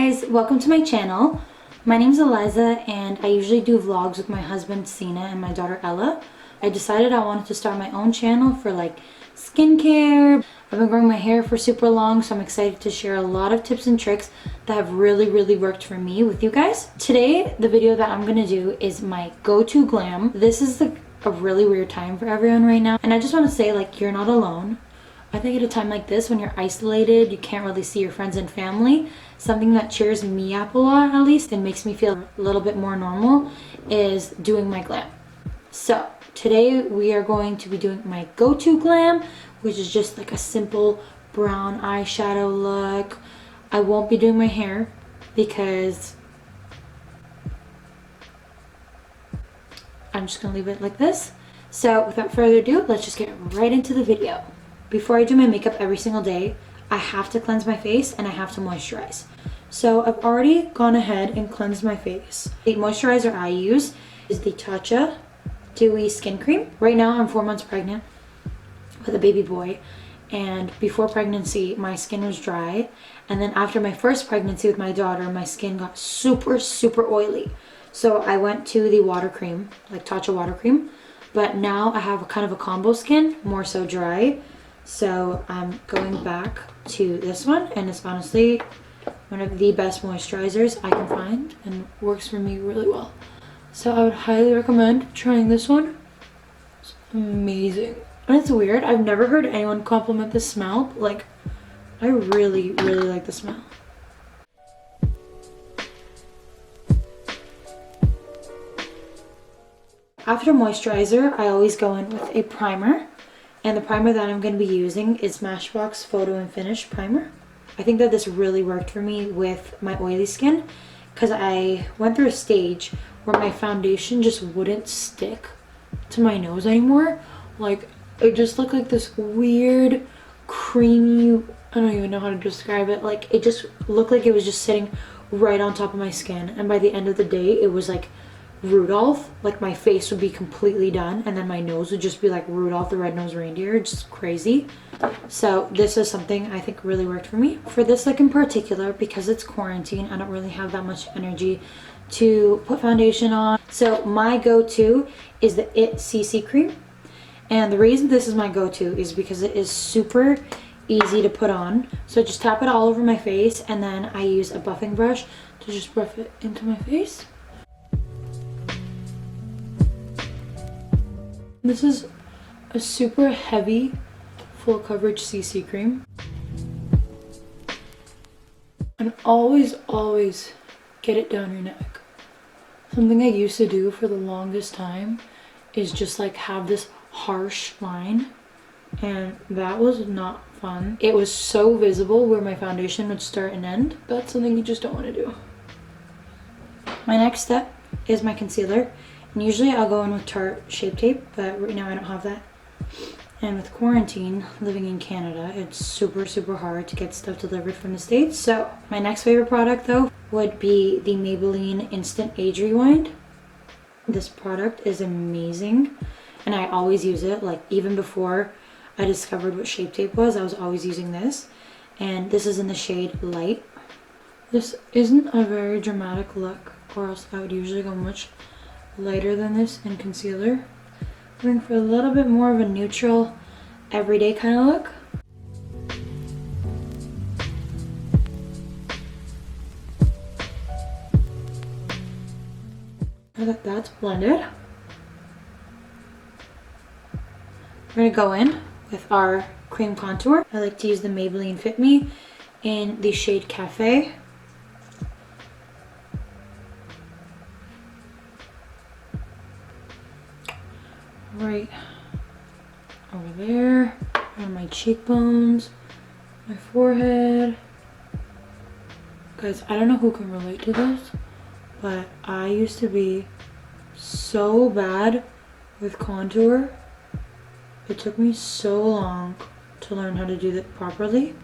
guys, welcome to my channel. My name's Eliza and I usually do vlogs with my husband Sina and my daughter Ella. I decided I wanted to start my own channel for like skincare. I've been growing my hair for super long, so I'm excited to share a lot of tips and tricks that have really worked for me with you guys. Today, the video that I'm gonna do is my go-to glam. This is a really weird time for everyone right now, and I just want to say, like, you're not alone. I think at a time like this, when you're isolated, you can't really see your friends and family, something that cheers me up a lot, at least, and makes me feel a little bit more normal, is doing my glam. So today we are going to be doing my go-to glam, which is just like a simple brown eyeshadow look. I won't be doing my hair because I'm just gonna leave it like this. So without further ado, let's just get right into the video. Before I do my makeup every single day, I have to cleanse my face and I have to moisturize. So I've already gone ahead and cleansed my face. The moisturizer I use is the Tatcha Dewy Skin Cream. Right now I'm 4 months pregnant with a baby boy, and before pregnancy my skin was dry, and then after my first pregnancy with my daughter, my skin got super oily. So I went to the water cream, like Tatcha water cream, but now I have a kind of a combo skin, more so dry. So I'm going back to this one, and it's honestly one of the best moisturizers I can find and works for me really well. So I would highly recommend trying this one. It's amazing. And it's weird, I've never heard anyone compliment the smell, but like, I really like the smell. After moisturizer, I always go in with a primer. And the primer that I'm going to be using is Smashbox Photo and Finish Primer. I think that this really worked for me with my oily skin, because I went through a stage where my foundation just wouldn't stick to my nose anymore. Like, it just looked like this weird, creamy, I don't even know how to describe it. Like, it just looked like it was just sitting right on top of my skin. And by the end of the day, it was like Rudolph. Like, my face would be completely done, and then my nose would just be like Rudolph the Red-Nosed Reindeer. Just crazy. So this is something I think really worked for me. For this look in particular, because it's quarantine, I don't really have that much energy to put foundation on. So my go-to is the It CC cream. And the reason this is my go-to is because it is super easy to put on. So I just tap it all over my face, and then I use a buffing brush to just buff it into my face. This is a super heavy, full coverage CC cream. And always get it down your neck. Something I used to do for the longest time is just like have this harsh line, and that was not fun. It was so visible where my foundation would start and end. That's something you just don't want to do. My next step is my concealer. And usually I'll go in with Tarte Shape Tape, but right now I don't have that. And with quarantine, living in Canada, it's super hard to get stuff delivered from the States. So my next favorite product though would be the Maybelline Instant Age Rewind. This product is amazing, and I always use it. Like, even before I discovered what Shape Tape was, I was always using this. And this is in the shade Light. This isn't a very dramatic look, or else I would usually go much lighter than this in concealer. Going for a little bit more of a neutral, everyday kind of look. Now that that's blended, we're gonna go in with our cream contour. I like to use the Maybelline Fit Me in the shade Cafe. Right over there, on my cheekbones, my forehead. Guys, I don't know who can relate to this, but I used to be so bad with contour. It took me so long to learn how to do that properly.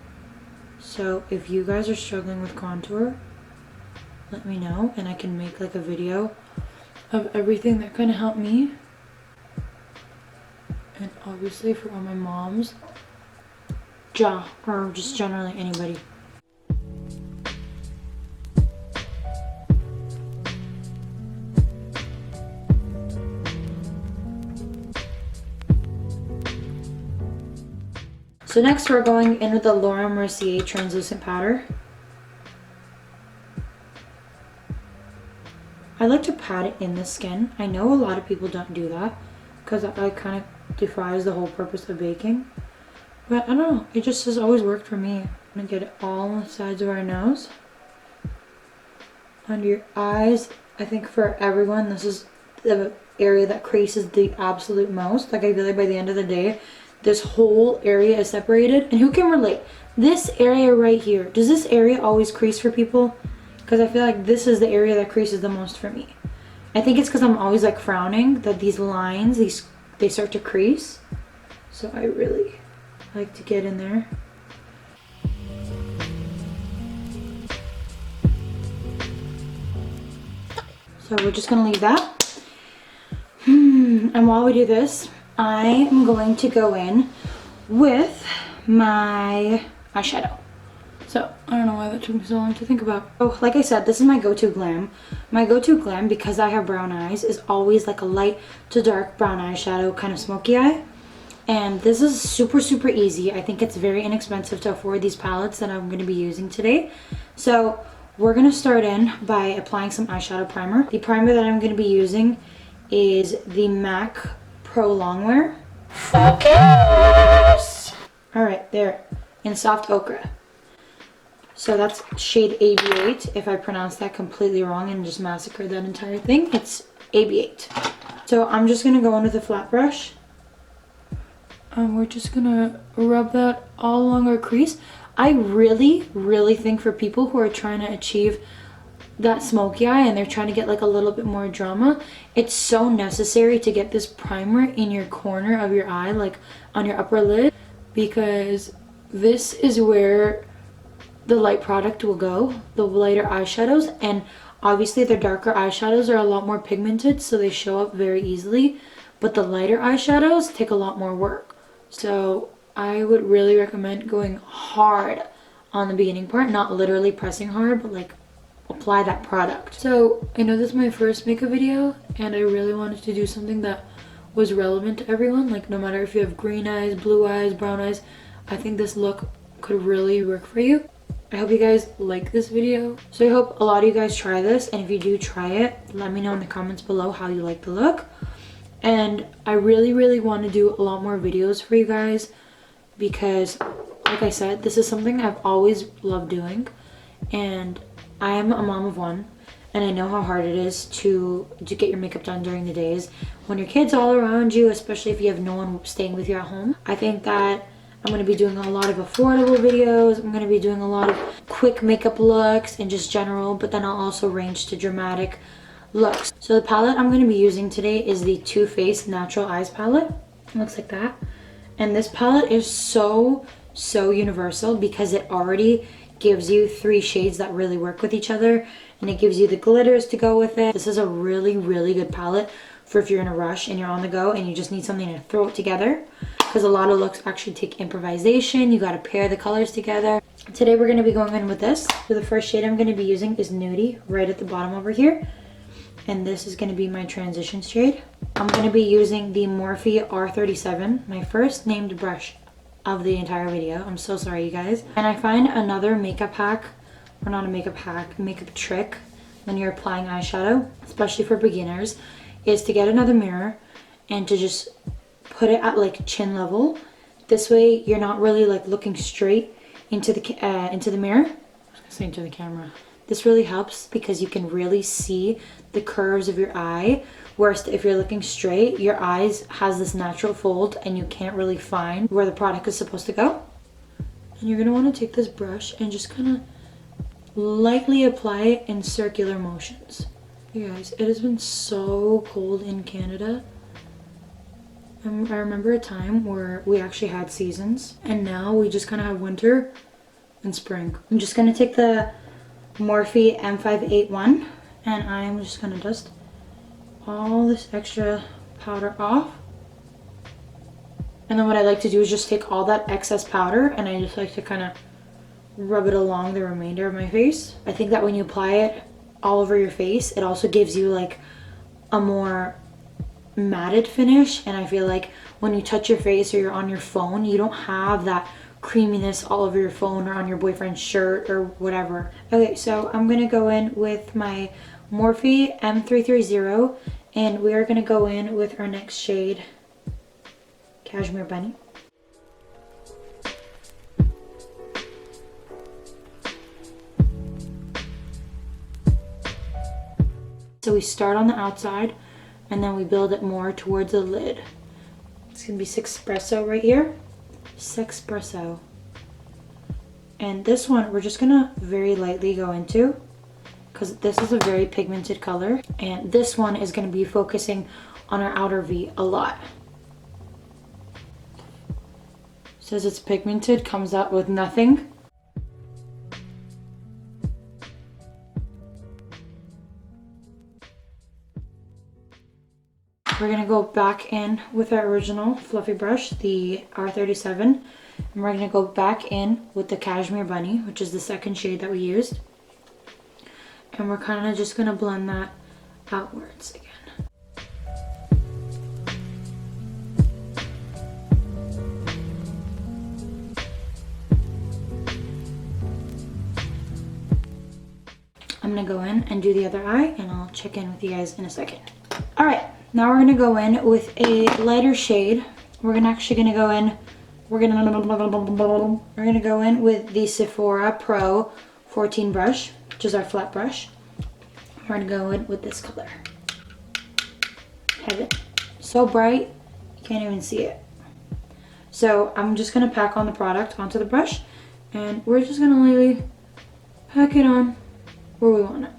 So if you guys are struggling with contour, let me know, and I can make like a video of everything that kind of helped me. And obviously for all my moms, or just generally anybody. So next we're going in with the Mercier translucent powder. I like to pat it in the skin. I know a lot of people don't do that because that kind of defies the whole purpose of baking. But I don't know, it just has always worked for me. I'm gonna get it all on the sides of our nose. Under your eyes. I think for everyone, this is the area that creases the absolute most. Like I feel like by the end of the day, this whole area is separated. And who can relate? This area right here, does this area always crease for people? Because I feel like this is the area that creases the most for me. I think it's because I'm always like frowning that these lines, they start to crease. So I really like to get in there. So we're just gonna leave that. And while we do this, I am going to go in with my eyeshadow. So, I don't know why that took me so long to think about. Oh, like I said, this is my go-to glam. My go-to glam, because I have brown eyes, is always like a light to dark brown eyeshadow, kind of smoky eye. And this is super, super easy. I think it's very inexpensive to afford these palettes that I'm going to be using today. So, we're going to start in by applying some eyeshadow primer. The primer that I'm going to be using is the MAC Pro Longwear. Focus! Alright, there. In Soft Ochre. So that's shade AB8. If I pronounced that completely wrong and just massacred that entire thing, it's AB8. So I'm just gonna go in with a flat brush. And we're just gonna rub that all along our crease. I really, really think for people who are trying to achieve that smoky eye and they're trying to get like a little bit more drama, it's so necessary to get this primer in your corner of your eye, like on your upper lid, because this is where the light product will go, the lighter eyeshadows. And obviously the darker eyeshadows are a lot more pigmented, so they show up very easily, but the lighter eyeshadows take a lot more work. So I would really recommend going hard on the beginning part, not literally pressing hard, but like apply that product. So I know this is my first makeup video and I really wanted to do something that was relevant to everyone, like no matter if you have green eyes, blue eyes, brown eyes. I think this look could really work for you. I hope you guys like this video. So I hope a lot of you guys try this, and if you do try it, let me know in the comments below how you like the look. And I really, really want to do a lot more videos for you guys because, like I said, this is something I've always loved doing, and I'm a mom of one, and I know how hard it is to get your makeup done during the days when your kids all around you, especially if you have no one staying with you at home. I think that I'm going to be doing a lot of affordable videos. I'm going to be doing a lot of quick makeup looks and just general, but then I'll also range to dramatic looks. So the palette I'm going to be using today is the Too Faced Natural Eyes palette. It looks like that. And this palette is so universal because it already gives you 3 shades that really work with each other, and it gives you the glitters to go with it. This is a really, really good palette for if you're in a rush and you're on the go and you just need something to throw it together, because a lot of looks actually take improvisation. You got to pair the colors together. Today we're going to be going in with this. So the first shade I'm going to be using is Nudie, right at the bottom over here, and this is going to be my transition shade. I'm going to be using the Morphe R37, my first named brush of the entire video. I'm so sorry, you guys. And I find another makeup hack, or not a makeup hack, makeup trick when you're applying eyeshadow, especially for beginners, is to get another mirror and to just put it at like chin level. This way you're not really like looking straight into the mirror. I was gonna say into the camera. This really helps because you can really see the curves of your eye, whereas if you're looking straight, your eyes has this natural fold and you can't really find where the product is supposed to go. And you're gonna want to take this brush and just kind of lightly apply it in circular motions. You guys, it has been so cold in Canada. I remember a time where we actually had seasons, and now we just kind of have winter and spring. I'm just going to take the Morphe M581, and I'm just going to dust all this extra powder off. And then what I like to do is just take all that excess powder, and I just like to kind of rub it along the remainder of my face. I think that when you apply it all over your face, it also gives you like a more matted finish, and I feel like when you touch your face or you're on your phone, you don't have that creaminess all over your phone or on your boyfriend's shirt or whatever. Okay, so I'm gonna go in with my Morphe M330, and we are gonna go in with our next shade, Cashmere Bunny. So we start on the outside and then we build it more towards the lid. It's gonna be Sexpresso right here. Sexpresso. And this one we're just gonna very lightly go into because this is a very pigmented color. And this one is gonna be focusing on our outer V a lot. Says it's pigmented, comes out with nothing. We're gonna go back in with our original fluffy brush, the R37, and we're gonna go back in with the Cashmere Bunny, which is the second shade that we used. And we're kind of just gonna blend that outwards again. I'm gonna go in and do the other eye, and I'll check in with you guys in a second. All right. Now we're gonna go in with a lighter shade. We're gonna go in with the Sephora Pro 14 brush, which is our flat brush. We're gonna go in with this color. Heaven. So bright, you can't even see it. So I'm just gonna pack on the product onto the brush, and we're just gonna lightly pack it on where we want it.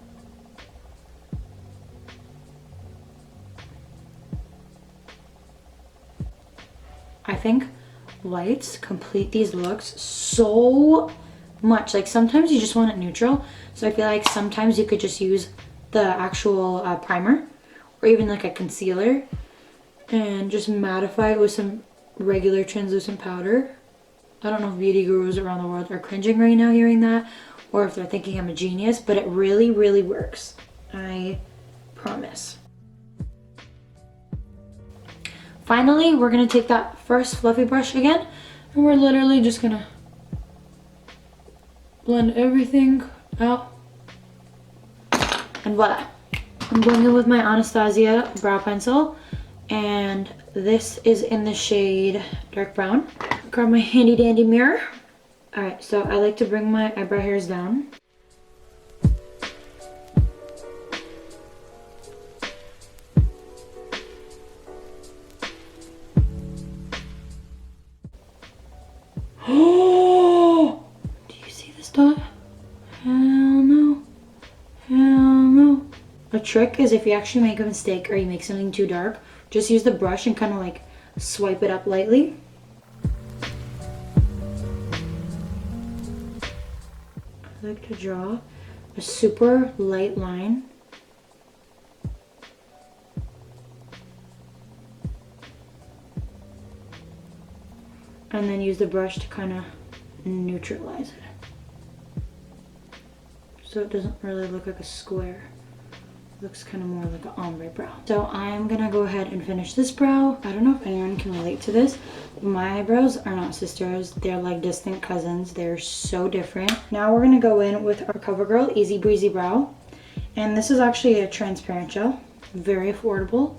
I think lights complete these looks so much. Like sometimes you just want it neutral. So I feel like sometimes you could just use the actual primer or even like a concealer and just mattify it with some regular translucent powder. I don't know if beauty gurus around the world are cringing right now hearing that, or if they're thinking I'm a genius, but it really, really works. I promise. Finally, we're gonna take that first fluffy brush again, and we're literally just gonna blend everything out. And voila. I'm going in with my Anastasia brow pencil, and this is in the shade dark brown. Grab my handy dandy mirror. All right, so I like to bring my eyebrow hairs down. Oh, do you see this dot? Hell no. Hell no. A trick is if you actually make a mistake or you make something too dark, just use the brush and kind of like swipe it up lightly. I like to draw a super light line. And then use the brush to kind of neutralize it. So it doesn't really look like a square. It looks kind of more like an ombre brow. So I'm gonna go ahead and finish this brow. I don't know if anyone can relate to this. My eyebrows are not sisters. They're like distant cousins. They're so different. Now we're gonna go in with our CoverGirl Easy Breezy Brow. And this is actually a transparent gel. Very affordable.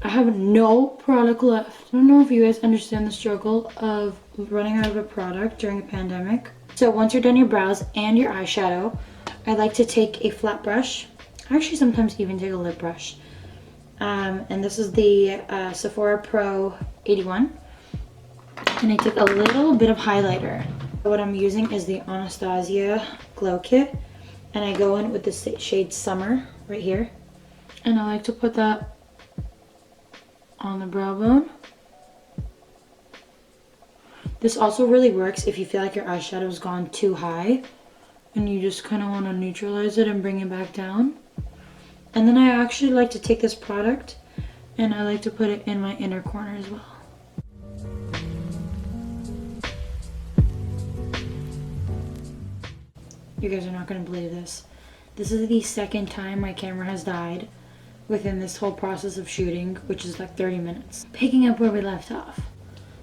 I have no product left. I don't know if you guys understand the struggle of running out of a product during a pandemic. So once you're done your brows and your eyeshadow, I like to take a flat brush. I actually sometimes even take a lip brush. And this is the Sephora Pro 81. And I take a little bit of highlighter. What I'm using is the Anastasia Glow Kit. And I go in with the shade Summer right here. And I like to put that on the brow bone. This also really works if you feel like your eyeshadow's gone too high and you just kind of want to neutralize it and bring it back down. And then I actually like to take this product and I like to put it in my inner corner as well. You guys are not going to believe this. This is the second time my camera has died within this whole process of shooting, which is like 30 minutes. Picking up where we left off.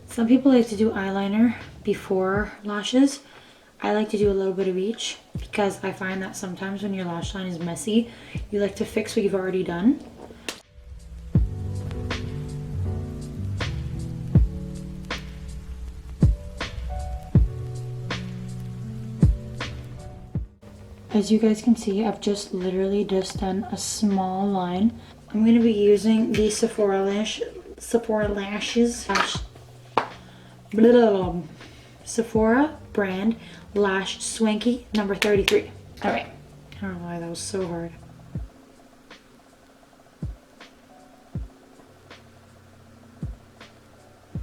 Some people like to do eyeliner before lashes. I like to do a little bit of each because I find that sometimes when your lash line is messy, you like to fix what you've already done. As you guys can see, I've just literally just done a small line. I'm going to be using the Sephora brand Lash Swanky number 33. Alright, I don't know why that was so hard.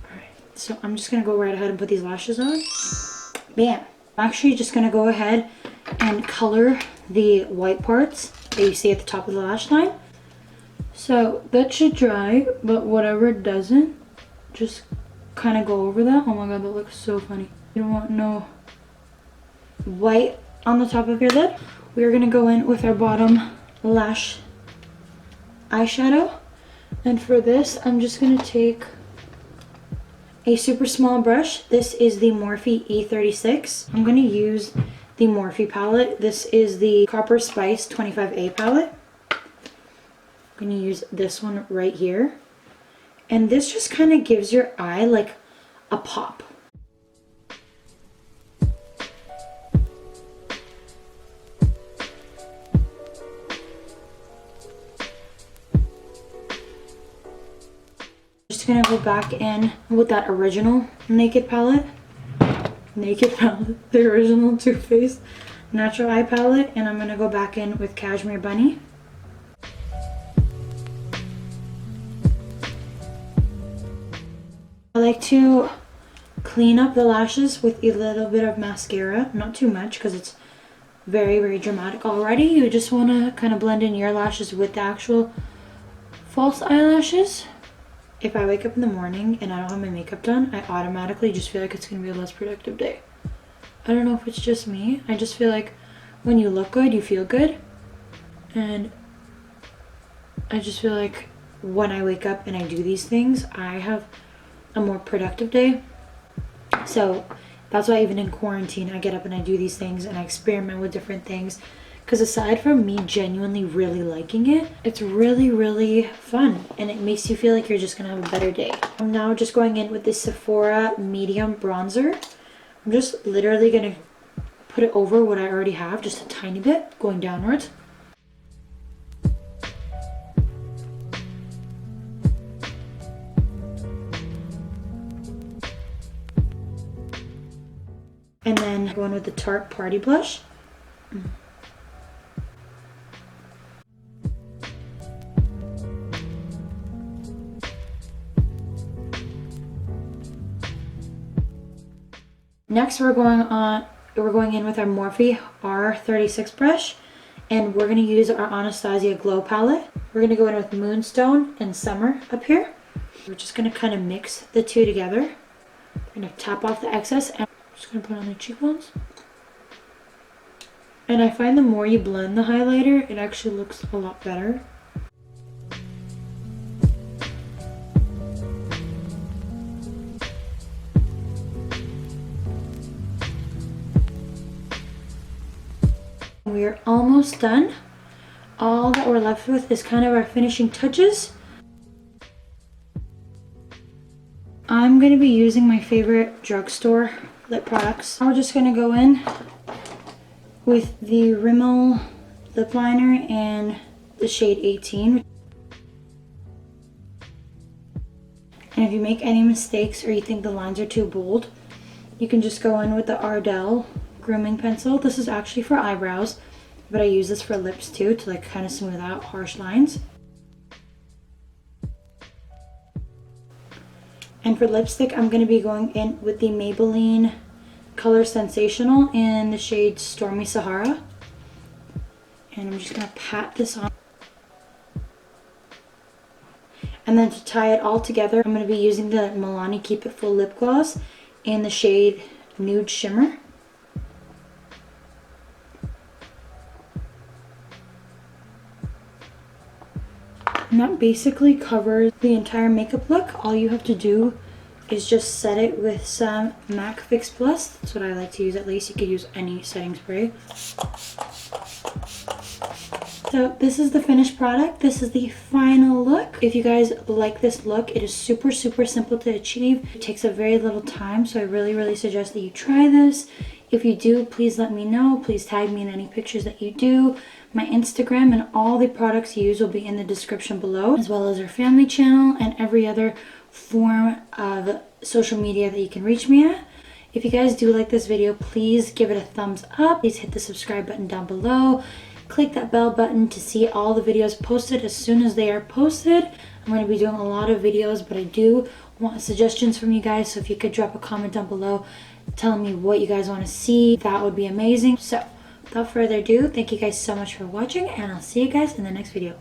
Alright, so I'm just going to go right ahead and put these lashes on. Bam! I'm actually just going to go ahead and color the white parts that you see at the top of the lash line. So that should dry, but whatever doesn't, just kind of go over that. Oh my god, that looks so funny. You don't want no white on the top of your lid. We're gonna go in with our bottom lash eyeshadow, and for this I'm just gonna take a super small brush. This is the Morphe E36. I'm gonna use the Morphe palette. This is the Copper Spice 25A palette. I'm gonna use this one right here. And this just kind of gives your eye like a pop. Just gonna go back in with that original Naked palette. The original Too Faced Natural Eye palette, and I'm gonna go back in with Cashmere Bunny. I like to clean up the lashes with a little bit of mascara, not too much because it's very, very dramatic already. You just want to kind of blend in your lashes with the actual false eyelashes. If I wake up in the morning and I don't have my makeup done, I automatically just feel like it's going to be a less productive day. I don't know if it's just me. I just feel like when you look good, you feel good. And I just feel like when I wake up and I do these things, I have a more productive day. So that's why even in quarantine, I get up and I do these things and I experiment with different things. Because aside from me genuinely really liking it, it's really, really fun. And it makes you feel like you're just going to have a better day. I'm now just going in with this Sephora medium bronzer. I'm just literally going to put it over what I already have, just a tiny bit, going downwards. And then going with the Tarte Party Blush. Next, we're going in with our Morphe R36 brush, and we're going to use our Anastasia Glow palette. We're going to go in with Moonstone and Summer up here. We're just going to kind of mix the two together. We're going to tap off the excess, and I'm just going to put on the cheekbones. And I find the more you blend the highlighter, it actually looks a lot better. We are almost done. All that we're left with is kind of our finishing touches. I'm going to be using my favorite drugstore lip products. I'm just going to go in with the Rimmel lip liner and the shade 18. And if you make any mistakes or you think the lines are too bold, you can just go in with the Ardell grooming pencil. This is actually for eyebrows, but I use this for lips too, to like kind of smooth out harsh lines. And for lipstick, I'm going to be going in with the Maybelline Color Sensational in the shade Stormy Sahara. And I'm just going to pat this on. And then to tie it all together, I'm going to be using the Milani Keep It Full lip gloss in the shade Nude Shimmer. And that basically covers the entire makeup look. All you have to do is just set it with some MAC Fix Plus. That's what I like to use at least. You could use any setting spray. So this is the finished product. This is the final look. If you guys like this look, it is super, super simple to achieve. It takes a very little time, so I really, really suggest that you try this. If you do, please let me know. Please tag me in any pictures that you do. My Instagram and all the products used will be in the description below, as well as our family channel and every other form of social media that you can reach me at. If you guys do like this video, please give it a thumbs up. Please hit the subscribe button down below. Click that bell button to see all the videos posted as soon as they are posted. I'm going to be doing a lot of videos, but I do want suggestions from you guys. So if you could drop a comment down below telling me what you guys want to see, that would be amazing. So without further ado, thank you guys so much for watching, and I'll see you guys in the next video.